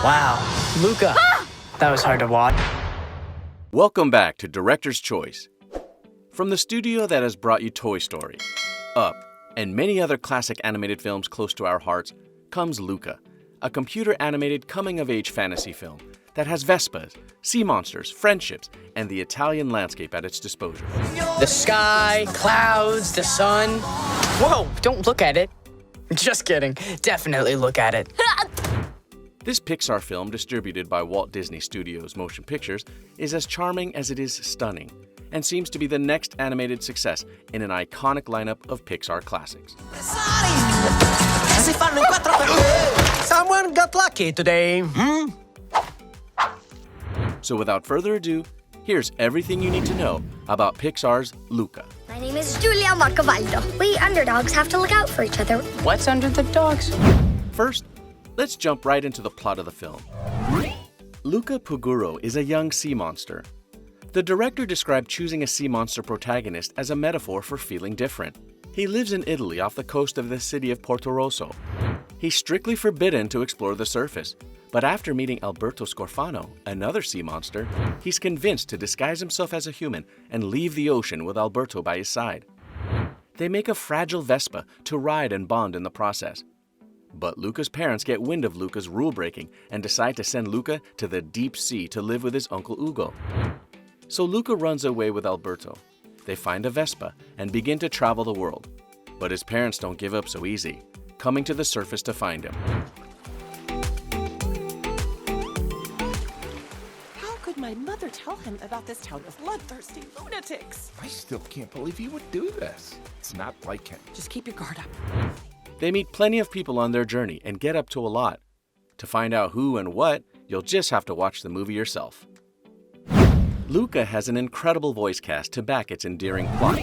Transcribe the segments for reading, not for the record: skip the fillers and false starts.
Wow, Luca. That was hard to watch. Welcome back to Director's Choice. From the studio that has brought you Toy Story, Up, and many other classic animated films close to our hearts, comes Luca, a computer-animated coming-of-age fantasy film that has Vespas, sea monsters, friendships, and the Italian landscape at its disposure. The sky, clouds, the sun. Whoa, don't look at it. Just kidding. Definitely look at it. This Pixar film, distributed by Walt Disney Studios Motion Pictures, is as charming as it is stunning, and seems to be the next animated success in an iconic lineup of Pixar classics. Someone got lucky today, So without further ado, here's everything you need to know about Pixar's Luca. My name is Giulia Marcavaldo. We underdogs have to look out for each other. What's under the dogs? First, let's jump right into the plot of the film. Luca Puguro is a young sea monster. The director described choosing a sea monster protagonist as a metaphor for feeling different. He lives in Italy off the coast of the city of Porto Rosso. He's strictly forbidden to explore the surface, but after meeting Alberto Scorfano, another sea monster, he's convinced to disguise himself as a human and leave the ocean with Alberto by his side. They make a fragile Vespa to ride and bond in the process. But Luca's parents get wind of Luca's rule-breaking and decide to send Luca to the deep sea to live with his uncle Ugo. So Luca runs away with Alberto. They find a Vespa and begin to travel the world. But his parents don't give up so easy, coming to the surface to find him. How could my mother tell him about this town of bloodthirsty lunatics? I still can't believe he would do this. It's not like him. Just keep your guard up. They meet plenty of people on their journey and get up to a lot. To find out who and what, you'll just have to watch the movie yourself. Luca has an incredible voice cast to back its endearing plot.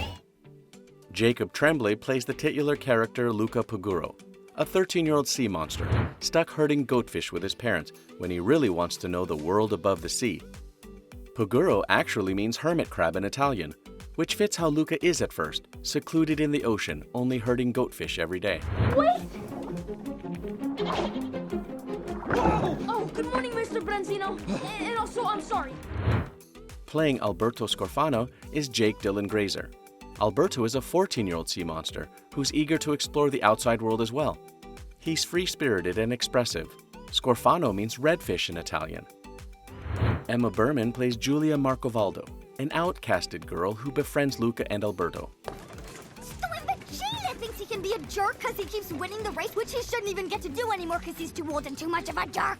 Jacob Tremblay plays the titular character Luca Puguro, a 13-year-old sea monster stuck herding goatfish with his parents when he really wants to know the world above the sea. Puguro actually means hermit crab in Italian, which fits how Luca is at first, secluded in the ocean, only herding goatfish every day. Wait! Oh, good morning, Mr. Branzino. And also, I'm sorry. Playing Alberto Scorfano is Jake Dylan Grazer. Alberto is a 14-year-old sea monster who's eager to explore the outside world as well. He's free-spirited and expressive. Scorfano means redfish in Italian. Emma Berman plays Giulia Marcovaldo, an outcasted girl who befriends Luca and Alberto. So Imbecile thinks he can be a jerk because he keeps winning the race, which he shouldn't even get to do anymore because he's too old and too much of a jerk.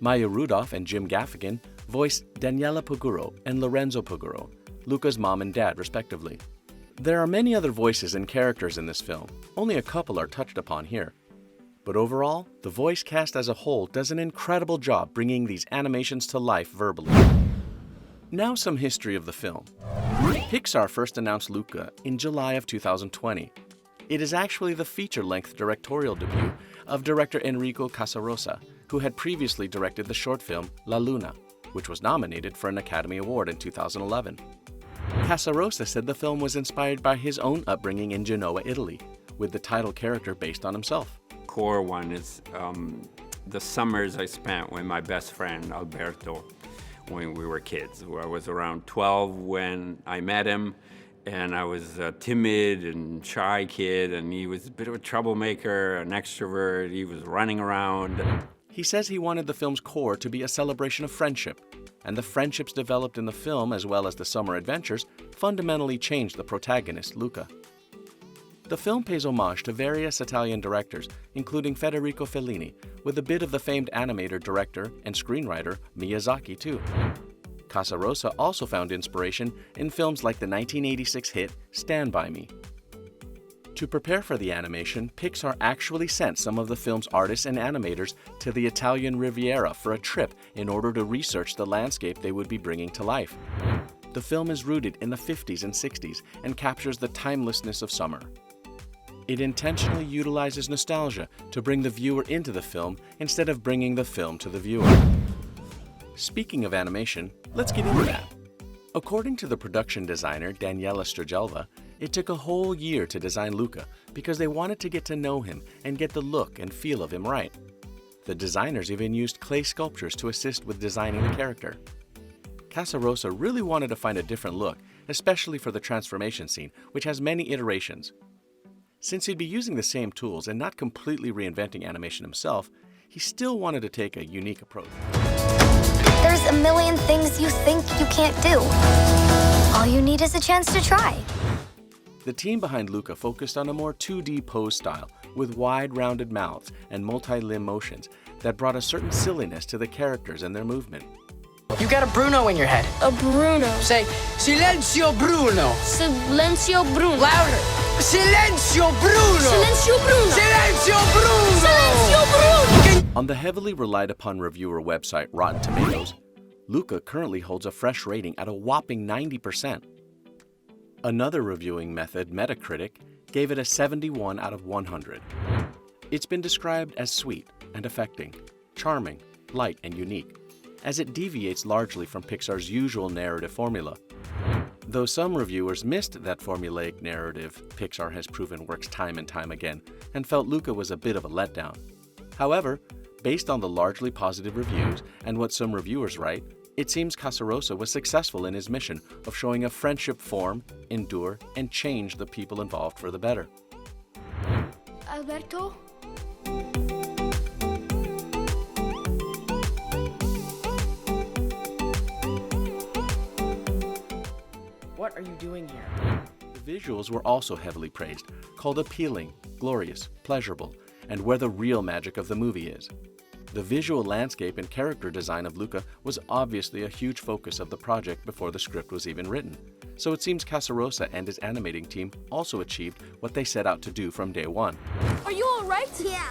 Maya Rudolph and Jim Gaffigan voice Daniela Puguro and Lorenzo Puguro, Luca's mom and dad, respectively. There are many other voices and characters in this film. Only a couple are touched upon here. But overall, the voice cast as a whole does an incredible job bringing these animations to life verbally. Now some history of the film. Pixar first announced Luca in July of 2020. It is actually the feature-length directorial debut of director Enrico Casarosa, who had previously directed the short film La Luna, which was nominated for an Academy Award in 2011. Casarosa said the film was inspired by his own upbringing in Genoa, Italy, with the title character based on himself. Core one is the summers I spent with my best friend Alberto when we were kids. I was around 12 when I met him, and I was a timid and shy kid, and he was a bit of a troublemaker, an extrovert. He was running around. He says he wanted the film's core to be a celebration of friendship, and the friendships developed in the film, as well as the summer adventures, fundamentally changed the protagonist, Luca. The film pays homage to various Italian directors, including Federico Fellini, with a bit of the famed animator, director, and screenwriter Miyazaki too. Casarosa also found inspiration in films like the 1986 hit Stand By Me. To prepare for the animation, Pixar actually sent some of the film's artists and animators to the Italian Riviera for a trip in order to research the landscape they would be bringing to life. The film is rooted in the 50s and 60s and captures the timelessness of summer. It intentionally utilizes nostalgia to bring the viewer into the film instead of bringing the film to the viewer. Speaking of animation, let's get into that. According to the production designer Daniela Stragelva, it took a whole year to design Luca because they wanted to get to know him and get the look and feel of him right. The designers even used clay sculptures to assist with designing the character. Casarosa really wanted to find a different look, especially for the transformation scene, which has many iterations. Since he'd be using the same tools and not completely reinventing animation himself, he still wanted to take a unique approach. There's a million things you think you can't do. All you need is a chance to try. The team behind Luca focused on a more 2D pose style with wide rounded mouths and multi-limb motions that brought a certain silliness to the characters and their movement. You got a Bruno in your head. A Bruno. Say, Silenzio Bruno. Silencio Bruno. Louder. Silenzio Bruno. Silencio Bruno. Silenzio Bruno. Silencio Bruno. On the heavily relied upon reviewer website Rotten Tomatoes, Luca currently holds a fresh rating at a whopping 90%. Another reviewing method, Metacritic, gave it a 71 out of 100. It's been described as sweet and affecting, charming, light, and unique, as it deviates largely from Pixar's usual narrative formula. Though some reviewers missed that formulaic narrative Pixar has proven works time and time again, and felt Luca was a bit of a letdown. However, based on the largely positive reviews and what some reviewers write, it seems Casarosa was successful in his mission of showing a friendship form, endure, and change the people involved for the better. Alberto? What are you doing here? The visuals were also heavily praised, called appealing, glorious, pleasurable, and where the real magic of the movie is. The visual landscape and character design of Luca was obviously a huge focus of the project before the script was even written, so it seems Casarosa and his animating team also achieved what they set out to do from day one. Are you all right? Yeah,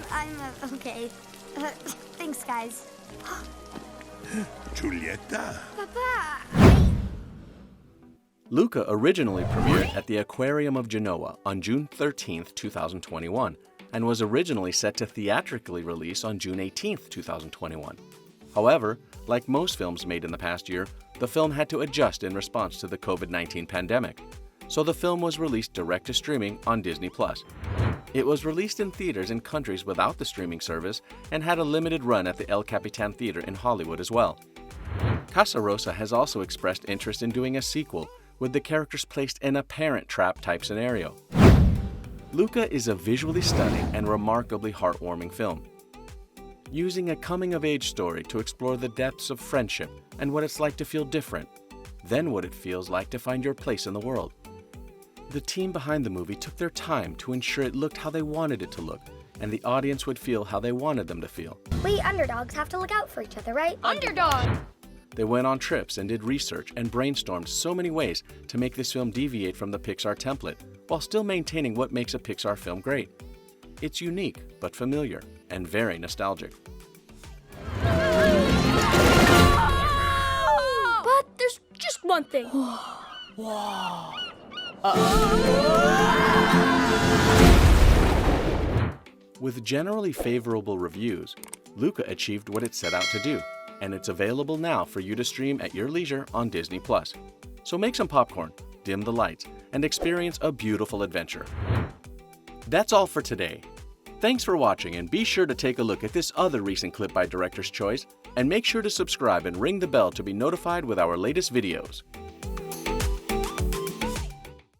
I'm okay. Thanks, guys. Giulietta? Papa! Luca originally premiered at the Aquarium of Genoa on June 13, 2021, and was originally set to theatrically release on June 18, 2021. However, like most films made in the past year, the film had to adjust in response to the COVID-19 pandemic, so the film was released direct to streaming on Disney+. It was released in theaters in countries without the streaming service and had a limited run at the El Capitan Theater in Hollywood as well. Casarosa has also expressed interest in doing a sequel, with the characters placed in a parent trap-type scenario. Luca is a visually stunning and remarkably heartwarming film, using a coming-of-age story to explore the depths of friendship and what it's like to feel different, then what it feels like to find your place in the world. The team behind the movie took their time to ensure it looked how they wanted it to look, and the audience would feel how they wanted them to feel. We underdogs have to look out for each other, right? Underdog. They went on trips and did research and brainstormed so many ways to make this film deviate from the Pixar template, while still maintaining what makes a Pixar film great. It's unique, but familiar, and very nostalgic. But there's just one thing. With generally favorable reviews, Luca achieved what it set out to do, and it's available now for you to stream at your leisure on Disney+. So make some popcorn, dim the lights, and experience a beautiful adventure. That's all for today. Thanks for watching, and be sure to take a look at this other recent clip by Director's Choice, and make sure to subscribe and ring the bell to be notified with our latest videos.